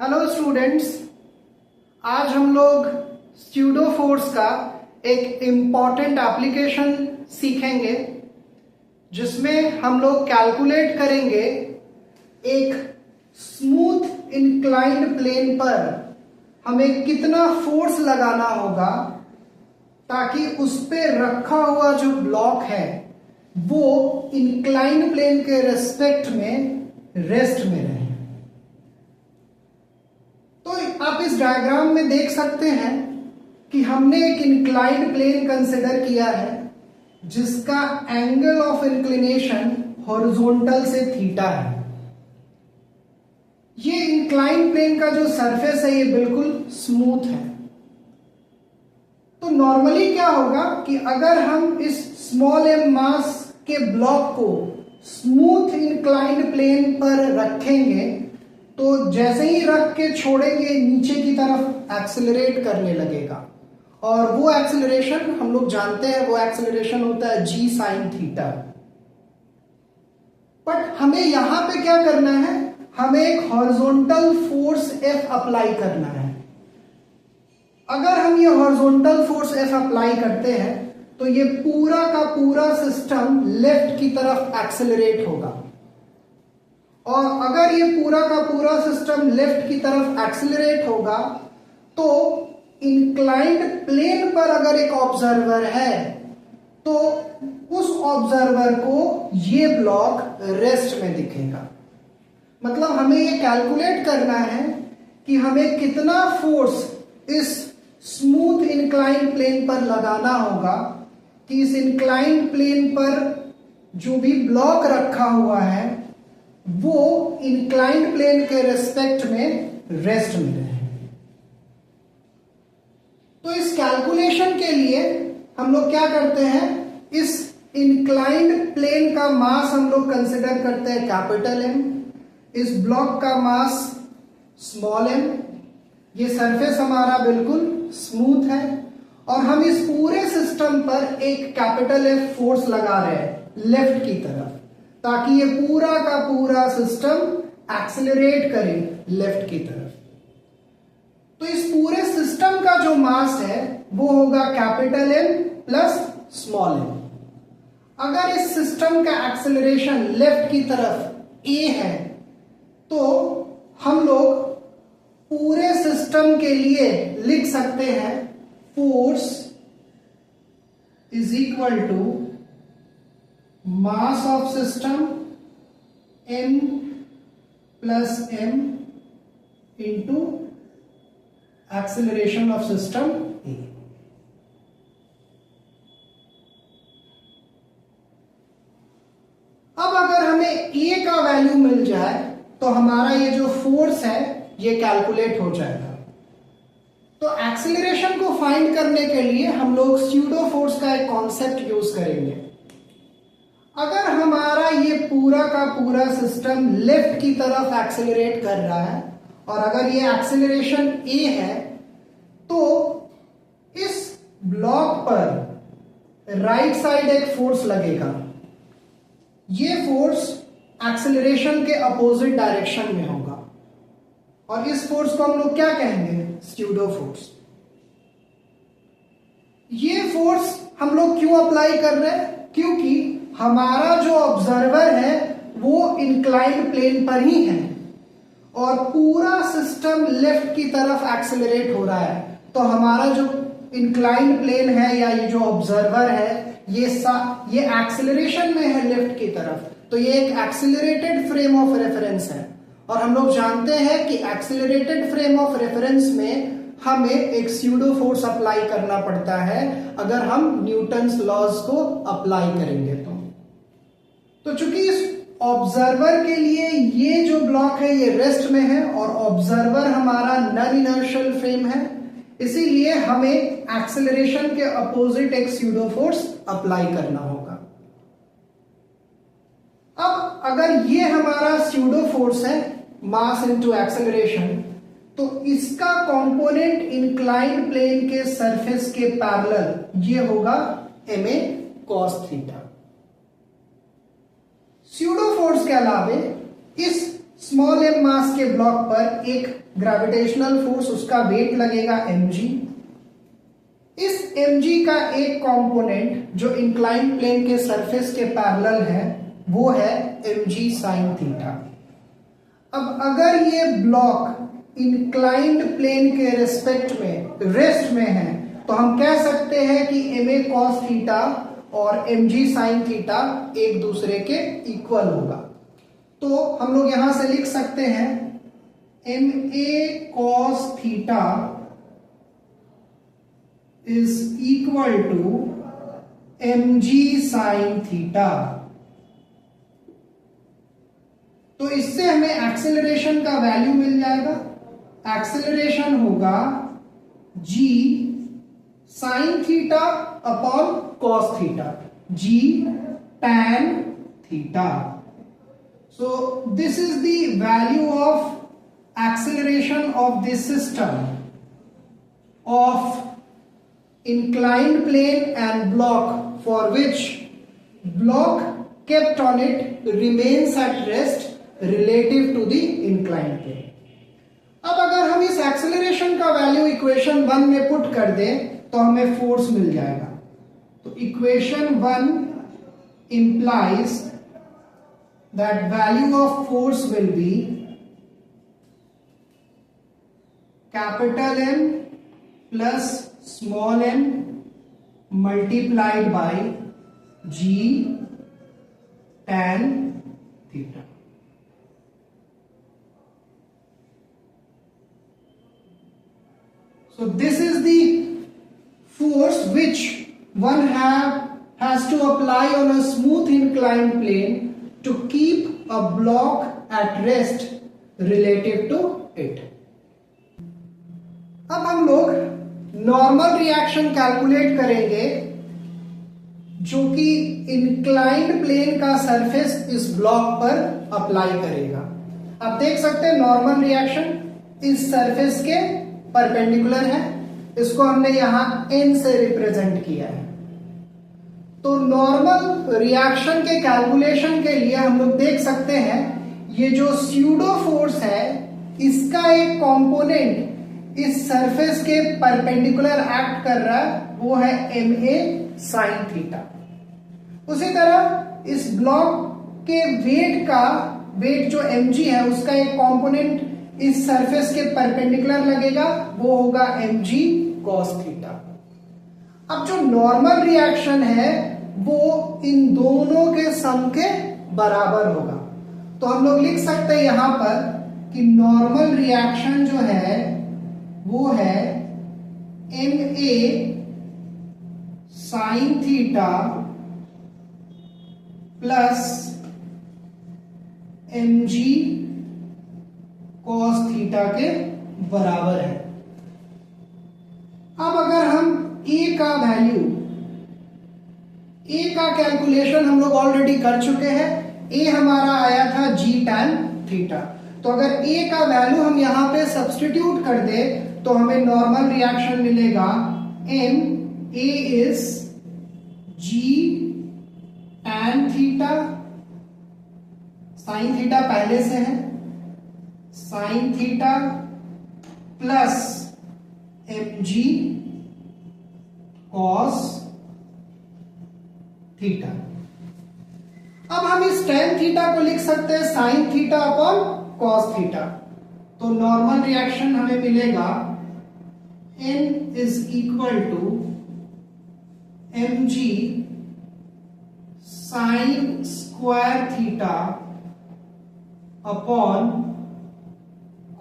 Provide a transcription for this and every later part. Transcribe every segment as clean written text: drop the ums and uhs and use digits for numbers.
Hello students, आज हम लोग स्यूडो फोर्स का एक इम्पॉर्टेंट एप्लीकेशन सीखेंगे जिसमें हम लोग कैलकुलेट करेंगे एक स्मूथ इंक्लाइंड प्लेन पर हमें कितना फोर्स लगाना होगा ताकि उस पे रखा हुआ जो ब्लॉक है वो इंक्लाइंड प्लेन के रेस्पेक्ट में रेस्ट में रहे। तो आप इस डायग्राम में देख सकते हैं कि हमने एक इंक्लाइंड प्लेन कंसिडर किया है जिसका एंगल ऑफ इंक्लिनेशन हॉरिजॉन्टल से थीटा है। ये इंक्लाइंड प्लेन का जो सरफेस है ये बिल्कुल स्मूथ है। तो नॉर्मली क्या होगा कि अगर हम इस स्मॉल एम मास के ब्लॉक को स्मूथ इंक्लाइंड प्लेन पर रखेंगे तो जैसे ही रख के छोड़ेंगे नीचे की तरफ एक्सेलरेट करने लगेगा और वो एक्सेलरेशन हम लोग जानते हैं, वो एक्सेलरेशन होता है g sin थीटा। बट हमें यहां पे क्या करना है, हमें एक हॉरिजॉन्टल फोर्स F अप्लाई करना है। अगर हम ये हॉरिजॉन्टल फोर्स F अप्लाई करते हैं तो ये पूरा का पूरा सिस्टम लेफ्ट की तरफ एक्सेलरेट होगा और अगर ये पूरा का पूरा सिस्टम लेफ्ट की तरफ एक्सेलरेट होगा तो इंक्लाइंड प्लेन पर अगर एक ऑब्जर्वर है तो उस ऑब्जर्वर को ये ब्लॉक रेस्ट में दिखेगा। मतलब हमें ये कैलकुलेट करना है कि हमें कितना फोर्स इस स्मूथ इंक्लाइंड प्लेन पर लगाना होगा कि इस इंक्लाइंड प्लेन पर जो भी ब्लॉक रखा हुआ है वो इंक्लाइंड प्लेन के रेस्पेक्ट में रेस्ट में रहे। तो इस कैलकुलेशन के लिए हम लोग क्या करते हैं, इस इंक्लाइंड प्लेन का मास हम लोग कंसिडर करते हैं कैपिटल M, इस ब्लॉक का मास स्मॉल m। ये सरफेस हमारा बिल्कुल स्मूथ है और हम इस पूरे सिस्टम पर एक कैपिटल F फोर्स लगा रहे हैं लेफ्ट की तरफ ताकि ये पूरा का पूरा सिस्टम एक्सेलरेट करे लेफ्ट की तरफ। तो इस पूरे सिस्टम का जो मास है वो होगा capital M plus small m। अगर इस सिस्टम का एक्सेलरेशन लेफ्ट की तरफ a है तो हम लोग पूरे सिस्टम के लिए लिख सकते हैं force is equal to mass of system m plus m into acceleration of system a। अब अगर हमें a का वैल्यू मिल जाए तो हमारा ये जो फोर्स है ये कैलकुलेट हो जाएगा। तो एक्सेलरेशन को फाइंड करने के लिए हम लोग स्यूडो फोर्स का एक कॉन्सेप्ट यूज करेंगे। अगर हमारा ये पूरा का पूरा सिस्टम लेफ्ट की तरफ एक्सेलरेट कर रहा है और अगर ये एक्सेलरेशन a है तो इस ब्लॉक पर राइट साइड एक फोर्स लगेगा। ये फोर्स एक्सेलरेशन के अपोजिट डायरेक्शन में होगा और इस फोर्स को हम लोग क्या कहेंगे, स्यूडो फोर्स। ये फोर्स हम लोग क्यों अप्लाई कर रहे हैं, क्योंकि हमारा जो ऑब्जर्वर है वो इंक्लाइंड प्लेन पर ही है और पूरा सिस्टम लेफ्ट की तरफ एक्सेलरेट हो रहा है। तो हमारा जो इंक्लाइंड प्लेन है या ये जो ऑब्जर्वर है ये एक्सेलरेशन में है लेफ्ट की तरफ। तो ये एक एक्सेलरेटेड फ्रेम ऑफ रेफरेंस है और हम लोग जानते हैं कि एक्सेलरेटेड फ्रेम ऑफ रेफरेंस में हमें एक स्यूडो फोर्स अप्लाई करना पड़ता है अगर हम न्यूटन्स लॉज को अप्लाई करेंगे तो चूंकि इस ऑब्जर्वर के लिए ये जो ब्लॉक है ये रेस्ट में है और ऑब्जर्वर हमारा नॉन इनर्शियल फ्रेम है, इसीलिए हमें एक्सेलरेशन के अपोजिट एक स्यूडो फोर्स अप्लाई करना होगा। अब अगर ये हमारा स्यूडो फोर्स है मास इनटू एक्सेलरेशन तो इसका कंपोनेंट इंक्लाइंड प्लेन के सरफेस के पैरेलल ये होगा ma cos theta. Pseudo force के अलावे इस स्मॉल m मास के के ब्लॉक पर एक ग्रेविटेशनल फोर्स, उसका वेट लगेगा mg। इस mg का एक कंपोनेंट जो इंक्लाइंड प्लेन के सरफेस के पैरेलल है वो है mg sin थीटा। अब अगर ये ब्लॉक इंक्लाइंड प्लेन के रेस्पेक्ट में रेस्ट में है तो हम कह सकते हैं कि ma cos थीटा और mg sin थीटा एक दूसरे के इक्वल होगा। तो हम लोग यहां से लिख सकते हैं ma cos theta is equal to mg sin theta. तो इससे हमें एक्सेलरेशन का वैल्यू मिल जाएगा। एक्सेलरेशन होगा g sin theta upon cos theta, g tan theta. So this is the value of acceleration of this system of inclined plane and block for which block kept on it remains at rest relative to the inclined plane। अब अगर हम इस acceleration का value equation 1 में put कर दें तो हमें फोर्स मिल जाएगा। तो equation 1 implies that value of force will be capital M plus small m multiplied by g tan theta। So this is the force which one has to apply on a smooth inclined plane to keep a block at rest relative to it। अब हम लोग normal reaction calculate करेंगे जो कि inclined plane का surface इस block पर apply करेगा। आप देख सकते हैं नॉर्मल रिएक्शन इस सरफेस के परपेंडिकुलर है, इसको हमने यहां n से रिप्रेजेंट किया है। तो नॉर्मल रिएक्शन के कैलकुलेशन के लिए हम लोग देख सकते हैं ये जो स्यूडो फोर्स है इसका एक कंपोनेंट इस सरफेस के परपेंडिकुलर एक्ट कर रहा है, वो है ma sin थीटा। उसी तरह इस ब्लॉक के वेट जो mg है उसका एक कंपोनेंट इस सरफेस के परपेंडिकुलर लगेगा, वो होगा mg cos थीटा। अब जो नॉर्मल रिएक्शन है वो इन दोनों के सम के बराबर होगा। तो हम लोग लिख सकते हैं यहां पर कि नॉर्मल रिएक्शन जो है वो है ma sin theta plus mg cos theta के बराबर है। अब अगर हम a का वैल्यू, a का कैलकुलेशन हम लोग ऑलरेडी कर चुके हैं, a हमारा आया था g tan थीटा। तो अगर a का वैल्यू हम यहां पे सब्स्टिट्यूट कर दे तो हमें नॉर्मल रिएक्शन मिलेगा ma is g tan theta, sin theta पहले से है, sin theta plus mg cos theta. अब हम इस tan थीटा को लिख सकते हैं sin theta upon cos theta. तो नॉर्मल रिएक्शन हमें मिलेगा n is equal to mg sin square theta upon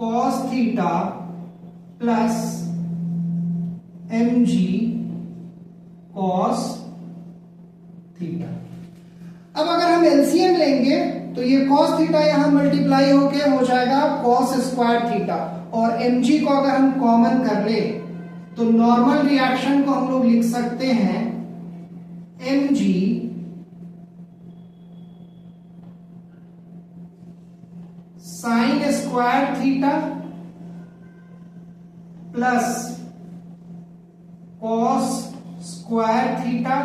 cos theta plus mg cos theta. अब अगर हम एलसीएम लेंगे तो ये cos थीटा यहां मल्टीप्लाई होके हो जाएगा cos स्क्वायर थीटा, और mg को अगर हम कॉमन कर ले तो नॉर्मल रिएक्शन को हम लोग लिख सकते हैं mg sin square theta plus cos square theta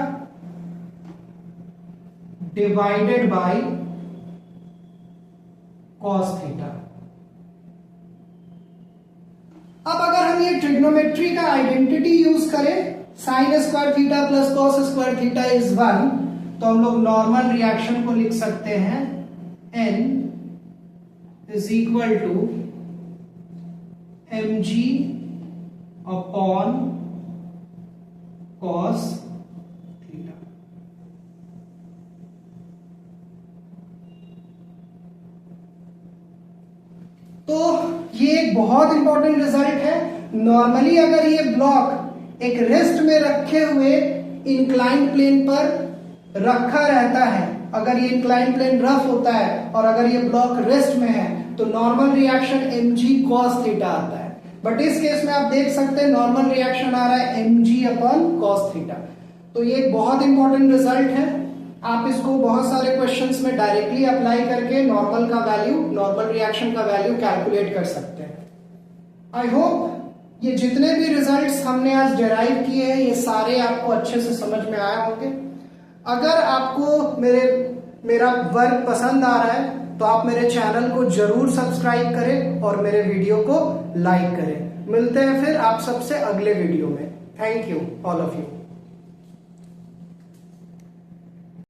divided by cos theta. अब अगर हम ये ट्रिग्नोमेट्री का आइडेंटिटी यूज करें, sine square theta plus cos square theta is 1, तो हम लोग नॉर्मल रिएक्शन को लिख सकते हैं n is equal to mg upon cos theta. तो ये एक बहुत इंपॉर्टेंट रिजल्ट है। नॉर्मली अगर ये ब्लॉक एक रेस्ट में रखे हुए इंक्लाइन प्लेन पर रखा रहता है, अगर ये इंक्लाइन प्लेन रफ होता है और अगर ये ब्लॉक रेस्ट में है, तो normal reaction mg cos theta आता है। बट इस केस में आप देख सकते हैं नॉर्मल रिएक्शन आ रहा है mg अपॉन cos थीटा। तो ये एक बहुत इंपॉर्टेंट रिजल्ट है। आप इसको बहुत सारे क्वेश्चंस में डायरेक्टली अप्लाई करके नॉर्मल का वैल्यू, नॉर्मल रिएक्शन का वैल्यू कैलकुलेट कर सकते हैं। आई होप ये जितने भी रिजल्ट्स हमने आज डिराइव किए हैं, ये सारे आपको अच्छे से समझ में आए होंगे। अगर आपको मेरा वर्क पसंद आ रहा है तो आप मेरे चैनल को जरूर सब्सक्राइब करें और मेरे वीडियो को लाइक करें। मिलते हैं फिर आप सबसे अगले वीडियो में। Thank you all of you.